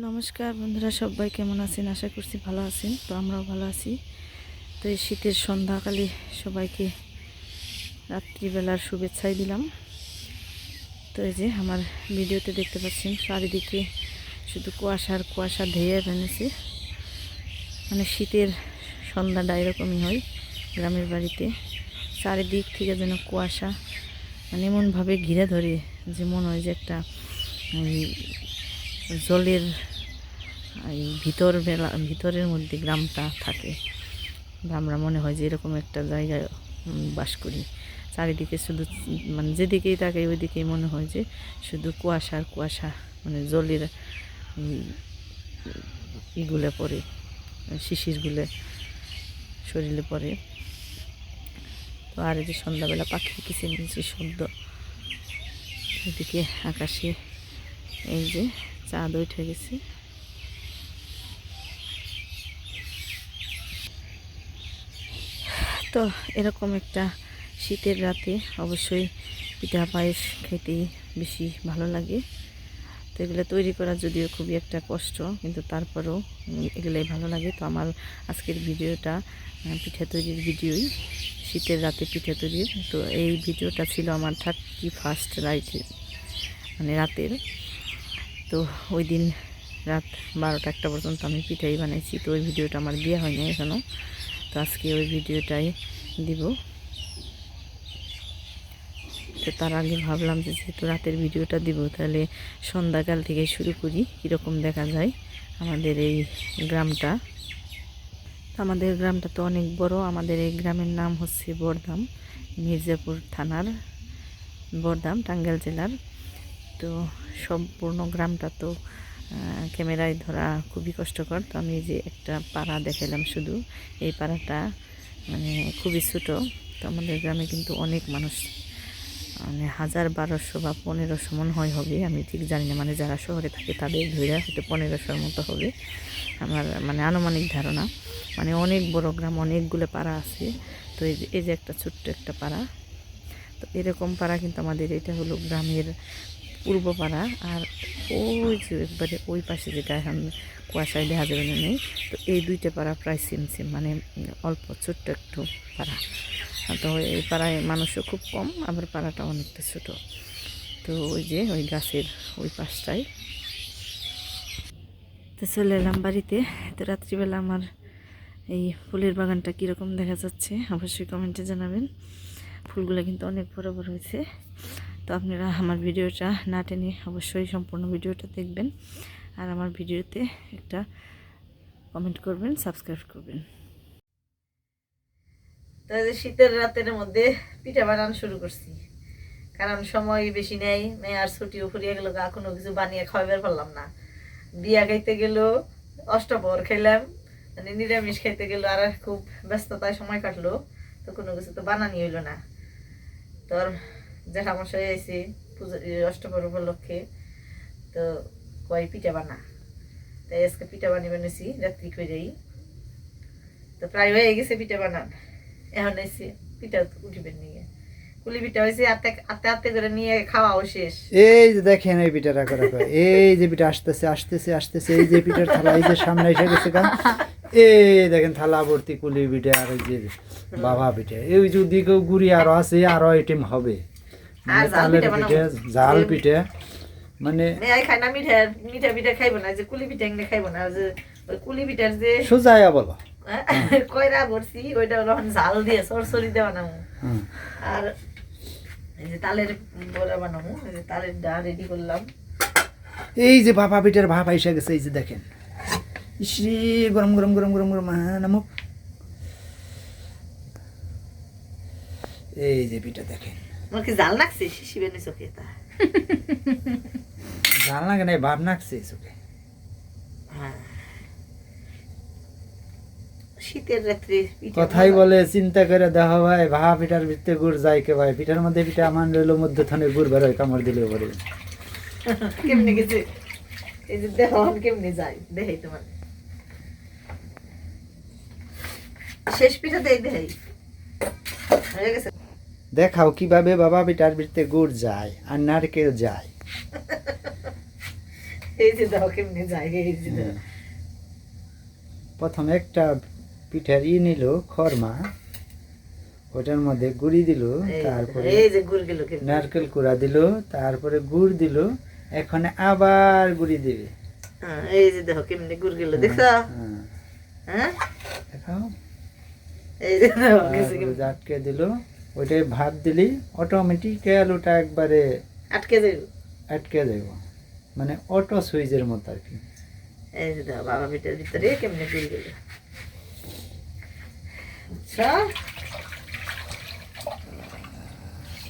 নমস্কার বন্ধুরা, সবাই কেমন আছেন? আশা করছি ভালো আছেন। তো আমরাও ভালো আছি। তো এই শীতের সন্ধ্যাকালে সবাইকে রাত্রিবেলার শুভেচ্ছাই দিলাম। তো এই যে আমার ভিডিওতে দেখতে পাচ্ছেন চারিদিকে শুধু কুয়াশার কুয়াশা ধেয়ে বেড়েছে। মানে শীতের সন্ধ্যাটা এরকমই হয় গ্রামের বাড়িতে। চারিদিক থেকে যেন কুয়াশা মানে এমনভাবে ঘিরে ধরে যে মনে হয় যে একটা জলের এই ভিতরের মধ্যে গ্রামটা থাকে। আমরা মনে হয় যে এরকম একটা জায়গায় বাস করি। চারিদিকে শুধু মানে যেদিকেই তাকাই ওইদিকেই মনে হয় যে শুধু কুয়াশা আর কুয়াশা, মানে জলের ইগুলো পড়ে, শিশিরগুলো শরীরে পড়ে। তো আর এই যে সন্ধ্যাবেলা পাখির কিচিরমিচির শব্দ, এদিকে আকাশে এই যে চাঁদ উঠে গেছে। তো এরকম একটা শীতের রাতে অবশ্যই পিঠা পায়েস খেতেই বেশি ভালো লাগে। তো এগুলো তৈরি করা যদিও খুবই একটা কষ্ট, কিন্তু তারপরেও এগুলোই ভালো লাগে। তো আমার আজকের ভিডিওটা পিঠা তৈরির ভিডিওই, শীতের রাতে পিঠা তৈরির। তো এই ভিডিওটা ছিল আমার 31st নাইটে, মানে রাতের। তো ওই দিন রাত 12টা-1টা পর্যন্ত আমি পিঠাই বানাইছি। তো ওই ভিডিওটা আমার দেওয়া হয়নি এখনও। তো আজকে ওই ভিডিওটাই দিব। তো তার আগে ভাবলাম যে যেহেতু রাতের ভিডিওটা দিব, তাহলে সন্ধ্যাকাল থেকে শুরু করি, কীরকম দেখা যায় আমাদের এই গ্রামটা। আমাদের গ্রামটা তো অনেক বড়। আমাদের এই গ্রামের নাম হচ্ছে বড়দাম, মির্জাপুর থানার বড়দাম, টাঙ্গাইল জেলার। তো সম্পূর্ণ গ্রামটা তো ক্যামেরায় ধরা খুবই কষ্টকর। তো আমি যে একটা পাড়া দেখালাম শুধু, এই পাড়াটা মানে খুবই ছোটো। তো আমাদের গ্রামে কিন্তু অনেক মানুষ, মানে 1000-1200 বা 1500 মনে হয় হবে, আমি ঠিক জানি না। মানে যারা শহরে থাকে তাদের ধরে হয়তো 1500-র মতো হবে আমার মানে আনুমানিক ধারণা। মানে অনেক বড় গ্রাম, অনেকগুলো পাড়া আছে। তো এই যে একটা ছোট্ট একটা পাড়া। তো এরকম পাড়া কিন্তু আমাদের এটা হলো গ্রামের পূর্ব পাড়া। আর ওই যে একবারে ওই পাশে যেটা এখন কুয়াশায় দেখা যাবে না নেই, তো এই দুইটা পাড়া প্রায় সেম, মানে অল্প ছোট্ট একটু পাড়া। তো এই পাড়ায় মানুষও খুব কম, আবার পাড়াটা অনেকটা ছোট। তো ওই যে ওই গাছের ওই পাশটায় তো চলে এলাম বাড়িতে। তো রাত্রিবেলা আমার এই ফুলের বাগানটা কীরকম দেখা যাচ্ছে অবশ্যই কমেন্টে জানাবেন। ফুলগুলো কিন্তু অনেক বড় বড় হয়েছে। তো আপনারা আমার ভিডিওটা না টেনে অবশ্যই সম্পূর্ণ ভিডিওটা দেখবেন, আর আমার ভিডিওতে একটা কমেন্ট করবেন, সাবস্ক্রাইব করবেন। তো শীতের রাতের মধ্যে পিঠা বানানো শুরু করছি, কারণ সময় বেশি নেই, মেয়ার ছুটিও ফুরিয়ে গেল, কোনো কিছু বানিয়ে খাওয়াবার পারলাম না। বিয়া খাইতে গেল, অষ্টপহর খাইলাম, মানে নিরামিষ খাইতে গেল, আর খুব ব্যস্ততায় সময় কাটলো। তো কোনো কিছু তো বানানি হইলো না। তোর জেঠামশাই আইছে পুজো অষ্টপহর উপলক্ষে, তো কয় পিঠা বানা, তাই আজকে পিঠা বানিয়েছি রাত্রি করেই। তো প্রায় হয়ে গেছে পিঠা বানান। এখন এসে পিঠা উঠিবেন নিয়ে, কুলি পিঠা হয়েছে আতে আতে আতে করে নিয়ে খাওয়াও শেষ। এই যে দেখেন এই পিঠা রাখা রাখা, এই যে পিঠা আসতেছে আসতেছে আসতেছে, এই যে পিঠার থালা এই যে সামনে এসে গেছে গান। এই দেখেন থালা ভর্তি কুলি পিঠে, আর ওই যে বাবা পিঠে, এই যদি কেউ গুড়ি আরো আছে আরো আইটেম হবে, মানে তালের পিঠে, জাল পিঠে, মানে খাই না মিঠা মিঠা পিঠা খাইবো না, যে কুলি পিঠা এনে খাইবো না, যে ওই কুলি পিঠার যে সোজায়া বলো কয়রা ভরছি ওইটা হলো ঝাল দিয়ে সরসরি দেওয়া না। আর এই যে তালের বড়া বানাবো, এই যে তালের ডা রেডি করলাম। এই যে বাবা পিঠার ভাব এসে গেছে, এই যে দেখেন ইসরে গরম গরম গরম গরম গরম নামক, এই যে পিঠা দেখেন। আমার কি জাল লাগছে শিবেনি চোখে? তা জাল লাগে না, ভাব নাকছে চোখে। শীতের রাত্রে কথাই বলে চিন্তা করে দেখা ভাই, ভাবা পিঠার ভিতরে গুড় যায় কে ভাই, পিঠার মধ্যে পিঠা আমার রইলো মধ্যখানে গুড় বের হয়, কামড় দিলেও পরে কেমনে গেছে, এই যে দেখো কেমনে যায় দেখাই তোমার। শেষ পিঠা দেই দেখাই হয়ে গেছে। দেখাও কিভাবে বাবা পিঠার ভিতরে গুড় যায় আর নারকেল যায়। এই যে দাও কেমনে যায়, এই যে দাও। প্রথম একটা পিঠার নিল খরমা, ওটার মধ্যে গুড়ি দিল, তারপরে এই যে গুড় গেল কেমনে, নারকেল কুড়া দিল, তারপরে গুড় দিল, এখন আবার গুড়ি দিবে। এই যে দেখো কেমনে গুড় গেল, দেখছো? হ্যাঁ দেখাও, এই যে দেখো তারপরে আটকে দিল, ওইটাই ভাত দিলি অটোমেটিক ওটা একবারে আটকে যাইব, আটকে যাইব, মানে অটো সুইচের মতো আর কি। এই যে দেখো বাবা পিঠার ভিতরে কেমনে গুড় গেল, আচ্ছা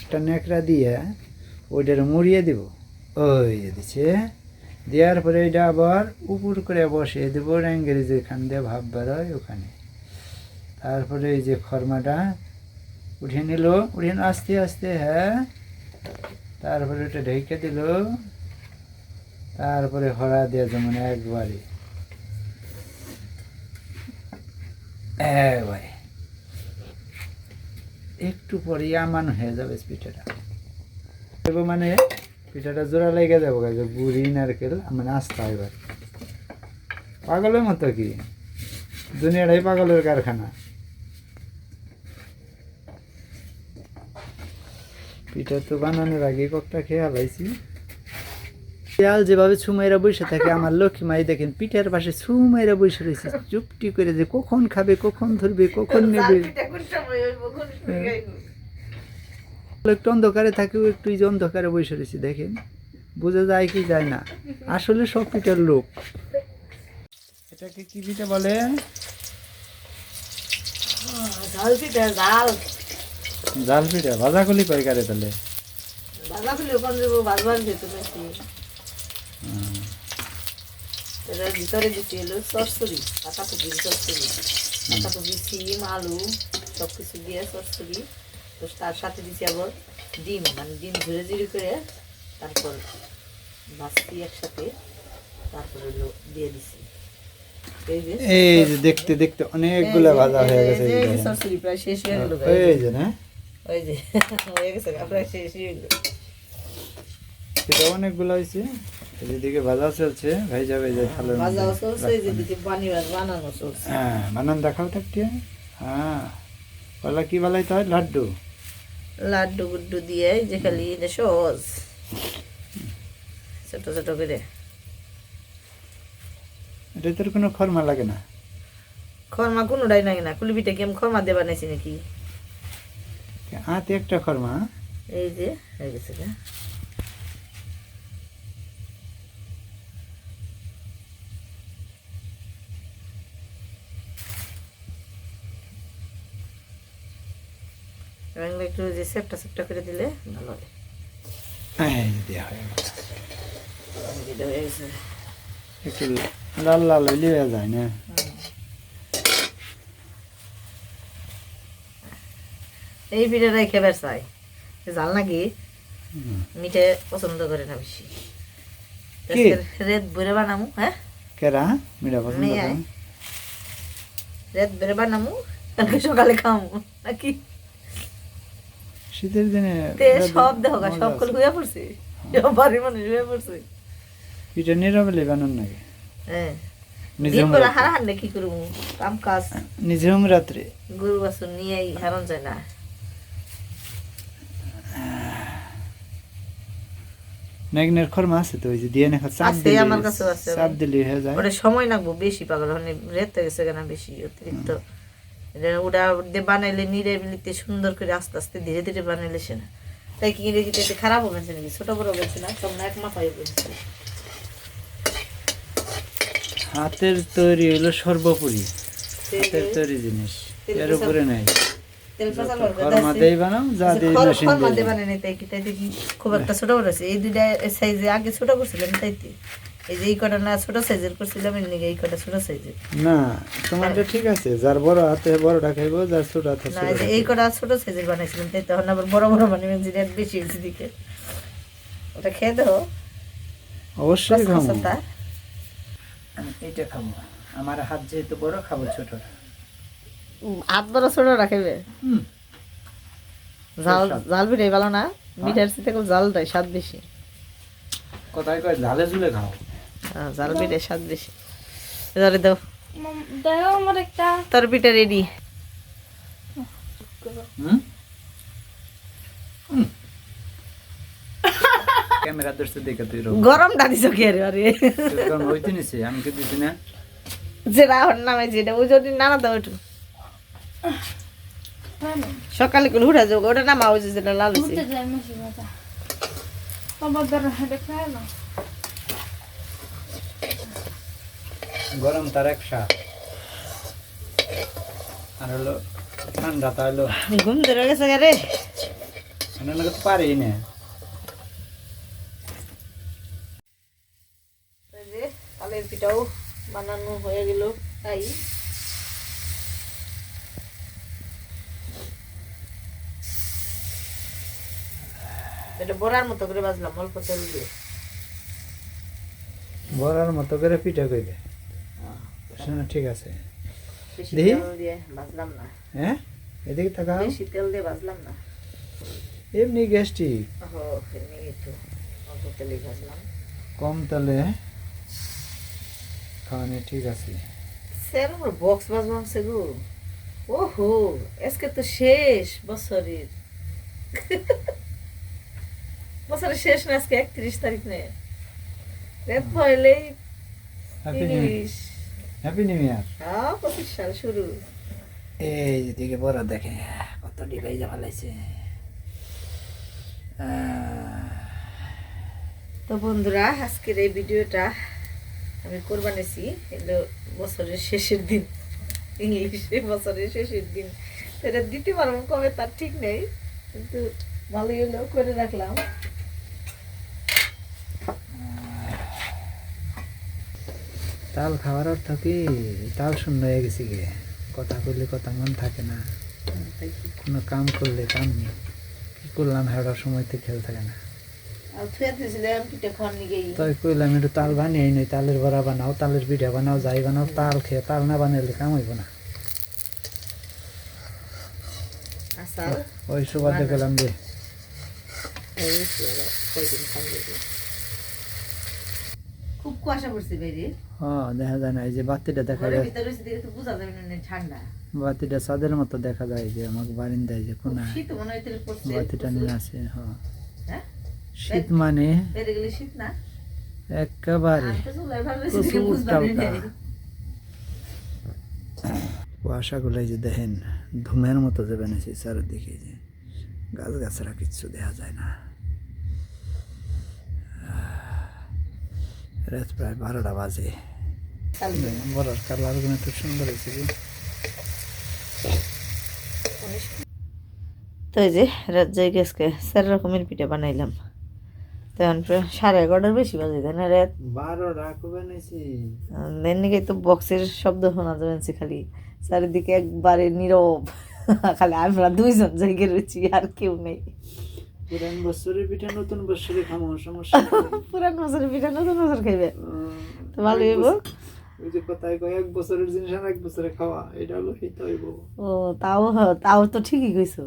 একটা ন্যাকড়া দিয়ে ওইটার মুড়িয়ে দিব, ওই যে দিচ্ছে, দেওয়ার পরে এটা আবার উপর করে বসিয়ে দেবো র্যাঙ্গের যেখান দিয়ে ভাব বেরোয় ওখানে। তারপরে এই যে খরমাটা উঠিয়ে নিল, উঠিয়ে আস্তে আস্তে, হ্যাঁ, তারপরে ওটা ঢেকে দিল, তারপরে হরা দিয়ে যেমন একবারে একবারে একটু পরে আমান হয়ে যাবে পিঠাটা, মানে পিঠাটা জোড়া লেগে যাবো, গুড়ি নারকেল মানে আস্তা এবার পাগলের মতো, কি দুনিয়াটাই পাগলের কারখানা। পিঠা তো বানানোর আগে কতটা খেয়াল হয়েছি। শিয়াল যেভাবে ছুমাইরা বসে থাকে, আমার লক্ষ্মী মাই দেখেন পিঠার পাশে ছুমাইরা বসে রয়েছে চুপটি করে, যে কখন খাবে, কখন ধরবে, কখন নেবে। একটু অন্ধকারে থাকে, একটু এই যে অন্ধকারে বসে রয়েছে, দেখেন বোঝা যায় কি যায় না, আসলে সব পিঠার লোক। এটাকে কি পিঠা বলে? ঝাল পিঠা, ঝাল জাল পিঠা। ভাজা কলি পাই কারে তাহলে? ভাজা খুলে ওখান দেবো, ভাজবার যেতে বেশি। এটার ভিতরে দিচ্ছি হলো চচ্চড়ি, পাতাকপির চচ্চড়ি, পাতাকপি, সিম, আলু সব কিছু দিয়ে চচ্চড়ি, তো তার সাথে দিচ্ছি আবার ডিম, মানে ডিম ঝুড়ে ঝুড়ি করে তারপর ভাজছি একসাথে, তারপরে হলো দিয়ে দিচ্ছি। এই যে দেখতে দেখতে অনেকগুলা ভাজা হয়ে গেছে, চচ্চড়ি প্রায় শেষ হয়ে গেল, এই যে না, ওই যে হয়ে গেছে প্রায় শেষ হয়ে গেল। এটা অনেকগুলো হয়েছে, এদিকে ভাজা চলছে, ভেজা ভেজা থালের ভাজা মধ্যে চলছে, যেদিকে বানানো চলছে। হ্যাঁ, বানান দেখাও থাকতে। হ্যাঁ, বলা কি বলাই তো লাড্ডু, লাড্ডু গুড্ডু দিয়ে যে খালি এটা সহজ, ছোট ছোট করে। এটা তোর কোনো খরমা লাগে না? খরমা কোনোটাই নাই না, কুলি পিঠা কি আমি খরমা দিয়ে বানাইছি নাকি? হাতে একটা খরমা, এই যে হয়ে গেছে গা। একটু যে সেপটা সেপটা করে দিলে ভালো হয়। এই যে দেয়া হয়ে গেছে। এটা হয়ে গেছে। একটু লাল লাল হইলে হয়ে যায় না? এই পিঠাটাই খেবার চাই, জাল নাকি মিঠে পছন্দ করে না বেশি, রেত ভরে বানামু। হ্যাঁ, কেরা মিঠা পছন্দ করে? রেত ভরে বানামু, কালকে সকালে খামু নাকি? শীতের দিনে সব দেখো সব কল হয়ে পড়ছে, সব বাড়ির মানুষ হয়ে পড়ছে। পিঠা নিরাবেলে বানান নাকি? হ্যাঁ, নিজে দিন বেলা হারা হারলে কি করবো, কাম কাজ নিজে রাত্রে গরু বাছুর নিয়ে হারান যায় না। ম্যাগনের খরমা আছে তো, ওই যে দিয়ে নেখা চাপ আছে, দিলে, আমার কাছেও আছে। চাপ দিলে হয়ে যায়। ওটা সময় লাগবো বেশি, পাগল মানে রেতে গেছে কেন বেশি অতিরিক্ত। ওটা দিয়ে বানাইলে নিরাবিলিতে সুন্দর করে আস্তে আস্তে ধীরে ধীরে বানাইলে সে না, তাই কি ইংরেজিতে খারাপ হবে নাকি? ছোট বড় বলছে না, সব না এক মাথায় বলছে। হাতের তৈরি হলো সর্বোপরি, হাতের তৈরি জিনিস, এর উপরে নাই। খরমা দেই বানাও, যা দেই মেশিন খরমা দিয়ে দিয়ে বানাই নাই, তাই কি তাইতে কি খুব একটা ছোট বড় আছে? এই দুইটা সাইজে আগে ছোট করছিলাম, তাইতে এই যে এই কটা না ছোট সাইজের করছিলাম, এর নিকে এই কটা ছোট সাইজের। না, তোমারটা ঠিক আছে, যার বড় হাতে বড়টা খাইবো, যার ছোট হাতে না, ছোট। এই যে এই কটা ছোট সাইজের বানাইছিলাম, তাই তখন আবার বড় বড় বানাবেন, যে রেট বেশি হয়েছে দিকে। ওটা খেয়ে দাও, অবশ্যই খাবো। পছন্দ। আমি এইটা খাবো, আমার হাত যেহেতু বড়, খাবো ছোট। হাত বড় ছোট রাখবে, ঝাল ঝাল পিঠাই ভালো না, মিঠার সাথে জালটাই স্বাদ বেশি। কোথায় কয় ঝালে ঝুলে খাও? জাল পিঠে স্বাদ বেশি। ধরে দাও, দাও আমার একটা। তোর পিঠা রেডি। ক্যামেরা ধরছে দেখে তুই গরমটা দিছ কি আরে আরে হইতে নিছে, আমি কি দিছি না? যে রাহর নামে যেটা ওই যদি নানা দাও একটু সকালে করে উঠা যাও, ওটা নামা ওই যেটা লাল হয়েছে। ঘুরতে যাই মাসি বাবা, আমার দ্বারা হেঁটে খায় না। গরম তার এক স্বাদ, আর হলো ঠান্ডা তা হলো ঘুম ধরে গেছে রে, অনেক লোক পারেই না। ওই যে তালের পিঠাও বানানো হয়ে গেল। তাই এটা বড়ার মতো করে বাজলাম অল্প তেল দিয়ে। বড়ার মতো করে পিঠা কইলে শোনা ঠিক আছে। বেশি দেখি। তেল দিয়ে বাজলাম না, হ্যাঁ এদিকে তাকাও, বেশি তেল দিয়ে বাজলাম না। এমনি গ্যাস্ট্রিক, ও এমনি একটু অল্প তেলে ভাজলাম। কম তেলে খাওয়ানো ঠিক আছে। স্যার আমার বক্স বাজ ভাঙছে গো। ওহো আজকে তো শেষ বছরের, বছরের শেষ না, আজকে 31 তারিখ নে, রাত পয়লেই হ্যাপি নিউ তিরিশ। Happy new year. হ্যাঁ 25 সাল শুরু। এই যেদিকে বড় দেখে কত ডিবাই যা ফেলাইছে। তো বন্ধুরা আজকের এই ভিডিওটা আমি কোরবানিছি, এগুলো বছরের শেষের দিন, ইংলিশে বছরের শেষের দিন। তো এটা দিতে পারবো কবে তার ঠিক নেই, কিন্তু ভালোই হলো করে রাখলাম। তাল খাওয়ার অর্থ কি? তাল শূন্য হয়ে গেছি গে, কথা কইলে কথা মন থাকে না, তাই কি কোনো কাম করলে কাম নেই, কি করলাম হেরার সময়তে খেয়াল থাকে না। আর থুয়ে দিয়েছিলাম পিঠে খাওয়ার নিগেই। তাই কইলাম একটু তাল বানিয়ে নই, তালের বড়া বানাও, তালের পিঠা বানাও, যাই বানাও, তাল খেয়ে তাল না বানাইলে কাম হইব না। আসাল ওই সুবাদে গেলাম যে খুব কুয়াশা পড়ছে বাইরে, হ্যাঁ দেখা যায় না, এই যে বাতিটা দেখা ঘরের যায়, ভিতরে রয়েছে দেখে তো বোঝা যাবে না ঠান্ডা। বাতিটা চাঁদের মতো দেখা যায় যে আমাকে বারিন্দায় যে খুব কোনায় শীত মনে হয় তেল পড়ছে। বাতিটা নিয়ে আছে। হ্যাঁ হ্যাঁ শীত মানে বাইরে গেলে শীত না, একেবারে আমি তো চুলায় ভাবছি প্রচুর বুঝতে টালকা। পারি। কুয়াশাগুলো এই যে দেখেন ধুমের মতো যে বেনেছে চারিদিকে, যে গাছ গাছরা কিচ্ছু দেখা যায় না। রাত প্রায় 12টা বাজে। বড়ার কালার গুলো খুব সুন্দর হয়েছে কি। তো এই যে রাত যাই গেছকে 4 রকমের পিঠা বানাইলাম, তখন প্রায় 11:30 বেশি বাজে তাই না রাত। 12টা কবে নিয়েছি? এদিকে তো বক্সের শব্দ শোনা যাচ্ছে, খালি চারিদিকে একবারে নীরব, খালি আমরা দুইজন জায়গায় রয়েছি আর কেউ নেই। পুরান বছরের পিঠা নতুন বছরে খামো, সমস্যা নেই। পুরান বছরের পিঠা নতুন বছর খাইবে তো ভালো হইব। ওই যে কথায় কয় 1 বছরের জিনিস আর 1 বছরে খাওয়া, এটা হলো হিত হইব। ও তাও তো ঠিকই কইছো।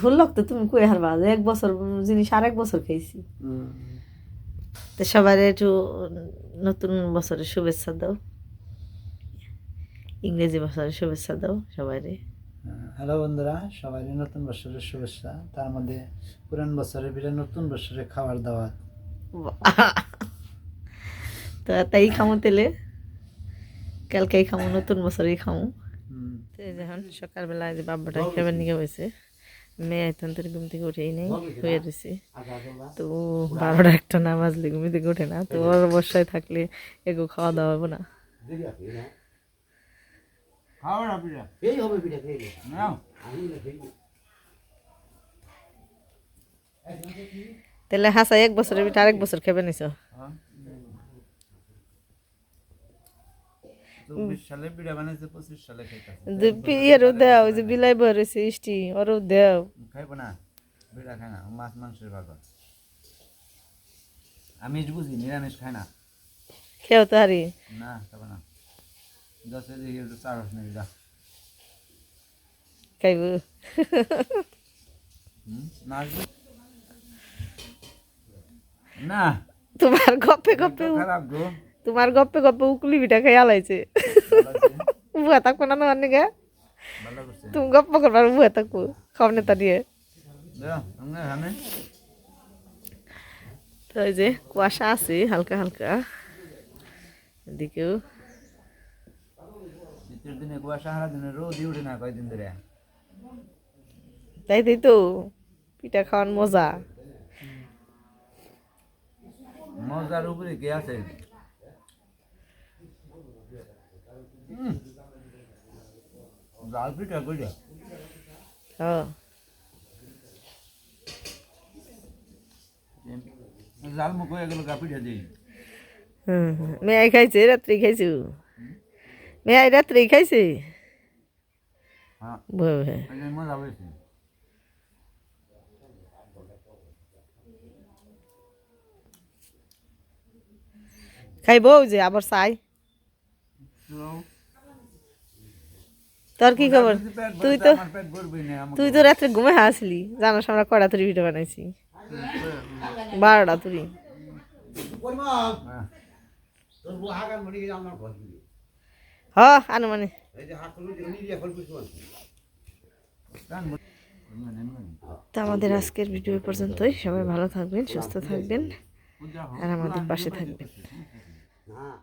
হল্লক তো তুমি কই হারবা যে 1 বছর জিনিস আর 1 বছর খাইছি। তো সবার একটু নতুন বছরের শুভেচ্ছা দাও, ইংরেজি বছরের শুভেচ্ছা দাও সবাইরে। হ্যালো বন্ধুরা, সবাই নতুন বছরের শুভেচ্ছা, তার মধ্যে পুরান বছরের পিঠা নতুন বছরে খাওয়ার দাওয়াত। তো তাই খামো তেলে, কালকেই খামো, নতুন বছরেই খামো। তো এই যখন সকালবেলা যে বাবাটা খেবার নিয়ে হয়েছে, মেয়ে এখন তোর ঘুম থেকে উঠেই নেই, হয়ে রয়েছে। তো 12টা-1টা না বাজলে ঘুম থেকে ওঠে না, তো ওর বর্ষায় থাকলে এগো খাওয়া দাওয়া হবো না। তাহলে হাসা 1 বছরের ভিতরে আরেক বছর খেবে নিছ। 24 সালে পিঠা বানাইছে, 25 সালে খাইতাছে। ইয়েরও দেও, ওই যে বিলাই বই রয়েছে ইষ্টি, ওরও দেও। খাইবো না, পিঠা খায় না, মাছ মাংসের ভাগা। আমিষ বুঝি, নিরামিষ খায় না। খেও তো হারি না খাবো না, 10 দিকে একটু চা রস নিবি যা। খাইব। না আসবি না, তোমার গপ্পে গপ্পে খারাপ গো তোমার গপ্পে গপ্পে উকুলি পিঠা খাই আলাইছে বুয়া থাকবো না তোমার নিকে ভালো করছে তুমি গপ্প করবার বুয়া থাকবো খাওয়ানে তা দিয়ে দাও আমরা এখানে তো এই যে কুয়াশা আছে হালকা হালকা এদিকেও শীতের দিনে কুয়াশা সারা দিনে রোদই উঠে না কয়দিন ধরে তাই তো পিঠা খাওয়ার মজা মজার উপরে কে আছে জাল পিঠা কইরা হ্যাঁ জাল মুখ হয়ে গেল গা পিঠা দিই মেয়াই খাইছে রাত্রি খাইছো মেয়াই রাত্রি খাইছে হ্যাঁ বয়ে মজা হয়েছে খাইব যে আবার চাই তোর কি খবর তুই তো আমার পেট ভরবে না আমাকে তুই তো রাত্রে ঘুমে আসলি জানোস আমরা কড়া তুরি পিঠা বানাইছি 12টা তুরি হ্যাঁ। হ আনু মানে গান বল- তো আমাদের আজকের ভিডিও পর্যন্তই সবাই ভালো থাকবেন সুস্থ থাকবেন পূজা হোক। আর আমাদের পাশে থাকবেন হ্যাঁ